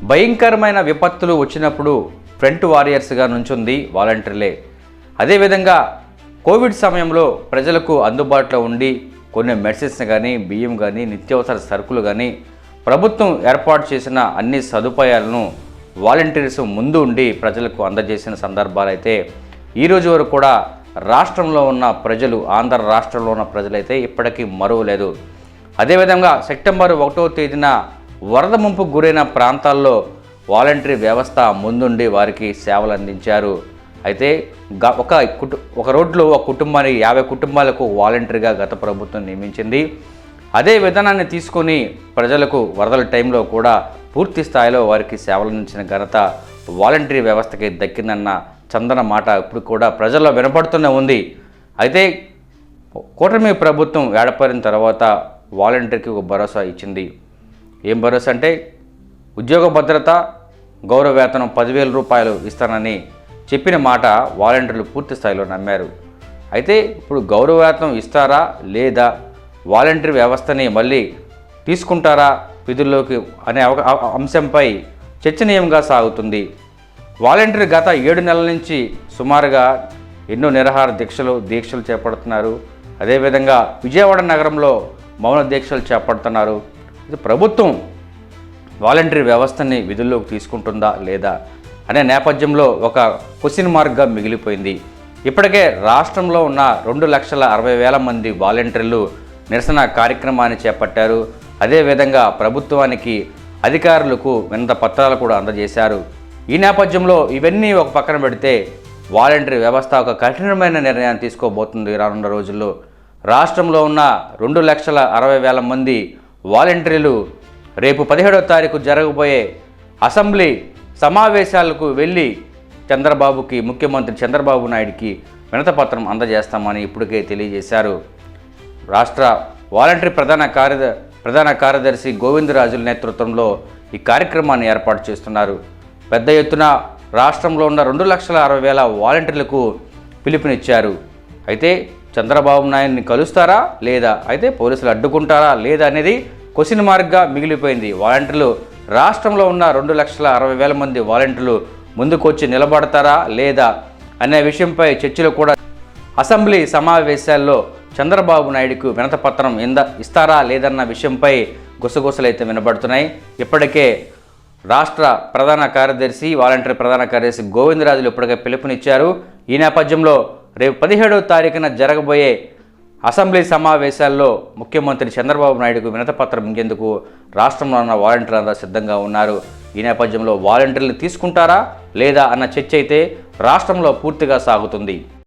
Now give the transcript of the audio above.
భయంకరమైన విపత్తులు వచ్చినప్పుడు ఫ్రంట్ వారియర్స్గా నుంచుంది వాలంటీర్లే. అదేవిధంగా కోవిడ్ సమయంలో ప్రజలకు అందుబాటులో ఉండి కొన్ని మెడిసిన్స్ కానీ, బియ్యం కానీ, నిత్యావసర సరుకులు కానీ ప్రభుత్వం ఏర్పాటు చేసిన అన్ని సదుపాయాలను వాలంటీర్స్ ముందు ఉండి ప్రజలకు అందజేసిన సందర్భాలైతే ఈరోజు వరకు కూడా రాష్ట్రంలో ఉన్న ప్రజలు, ఆంధ్ర రాష్ట్రంలో ఉన్న ప్రజలైతే ఇప్పటికీ మరువలేదు. అదేవిధంగా సెప్టెంబర్ 1వ తేదీన వరద ముంపుకు గురైన ప్రాంతాల్లో వాలంటరీ వ్యవస్థ ముందుండి వారికి సేవలు అందించారు. అయితే ఒక రోడ్లో ఒక కుటుంబానికి 50 కుటుంబాలకు వాలంటరీగా గత ప్రభుత్వం నియమించింది. అదే విధానాన్ని తీసుకొని ప్రజలకు వరదల టైంలో కూడా పూర్తి స్థాయిలో వారికి సేవలు అందించిన ఘనత వాలంటరీ వ్యవస్థకి దక్కిందన్న చందన మాట ఇప్పుడు కూడా ప్రజల్లో వినపడుతూనే ఉంది. అయితే కూటమి ప్రభుత్వం ఏర్పడిన తర్వాత వాలంటీర్కి ఒక భరోసా ఇచ్చింది. ఏం భరోసా అంటే ఉద్యోగ భద్రత, గౌరవ వేతనం 10,000 రూపాయలు ఇస్తానని చెప్పిన మాట వాలంటీర్లు పూర్తి స్థాయిలో నమ్మారు. అయితే ఇప్పుడు గౌరవ వేతనం ఇస్తారా లేదా, వాలంటీర్ వ్యవస్థని మళ్ళీ తీసుకుంటారా విధుల్లోకి అనే అంశంపై చర్చనీయంగా సాగుతుంది. వాలంటీర్ గత 7 నెలల నుంచి సుమారుగా ఎన్నో నిరాహార దీక్షలు చేపడుతున్నారు. అదేవిధంగా విజయవాడ నగరంలో మౌన దీక్షలు చేపడుతున్నారు. ఇది ప్రభుత్వం వాలంటీర్ వ్యవస్థని విధుల్లోకి తీసుకుంటుందా లేదా అనే నేపథ్యంలో ఒక క్వశ్చన్ మార్క్గా మిగిలిపోయింది. ఇప్పటికే రాష్ట్రంలో ఉన్న 2,60,000 మంది వాలంటీర్లు నిరసన కార్యక్రమాన్ని చేపట్టారు. అదేవిధంగా ప్రభుత్వానికి అధికారులకు వినతి పత్రాలు కూడా అందజేశారు. ఈ నేపథ్యంలో ఇవన్నీ ఒక పక్కన పెడితే వాలంటీర్ వ్యవస్థ ఒక కఠినమైన నిర్ణయాన్ని తీసుకోబోతుంది రానున్న రోజుల్లో. రాష్ట్రంలో ఉన్న 2,60,000 మంది వాలంటీర్లు రేపు 17వ తారీఖు జరగబోయే అసెంబ్లీ సమావేశాలకు వెళ్ళి ముఖ్యమంత్రి చంద్రబాబు నాయుడికి వినతిపత్రం అందజేస్తామని ఇప్పటికే తెలియజేశారు. రాష్ట్ర వాలంటీర్ ప్రధాన కార్యదర్శి గోవిందరాజుల నేతృత్వంలో ఈ కార్యక్రమాన్ని ఏర్పాటు చేస్తున్నారు. పెద్ద ఎత్తున రాష్ట్రంలో ఉన్న 2,60,000 వాలంటీర్లకు పిలుపునిచ్చారు. అయితే చంద్రబాబు నాయుడిని కలుస్తారా లేదా, అయితే పోలీసులు అడ్డుకుంటారా లేదా అనేది క్వశ్చన్ మార్క్గా మిగిలిపోయింది. వాలంటీర్లు రాష్ట్రంలో ఉన్న 2,60,000 మంది వాలంటీర్లు ముందుకొచ్చి నిలబడతారా లేదా అనే విషయంపై చర్చలు కూడా అసెంబ్లీ సమావేశాల్లో చంద్రబాబు నాయుడుకు వినతిపత్రం ఇస్తారా లేదన్న విషయంపై గుసగుసలైతే వినబడుతున్నాయి. ఇప్పటికే రాష్ట్ర వాలంటీర్ ప్రధాన కార్యదర్శి గోవిందరాజులు ఇప్పటికే పిలుపునిచ్చారు. ఈ నేపథ్యంలో రేపు 17వ తారీఖున జరగబోయే అసెంబ్లీ సమావేశాల్లో ముఖ్యమంత్రి చంద్రబాబు నాయుడుకు వినతిపత్రం ఇంకేందుకు రాష్ట్రంలో ఉన్న వాలంటీర్లంతా సిద్ధంగా ఉన్నారు. ఈ నేపథ్యంలో వాలంటీర్లు తీసుకుంటారా లేదా అన్న చర్చ అయితే రాష్ట్రంలో పూర్తిగా సాగుతుంది.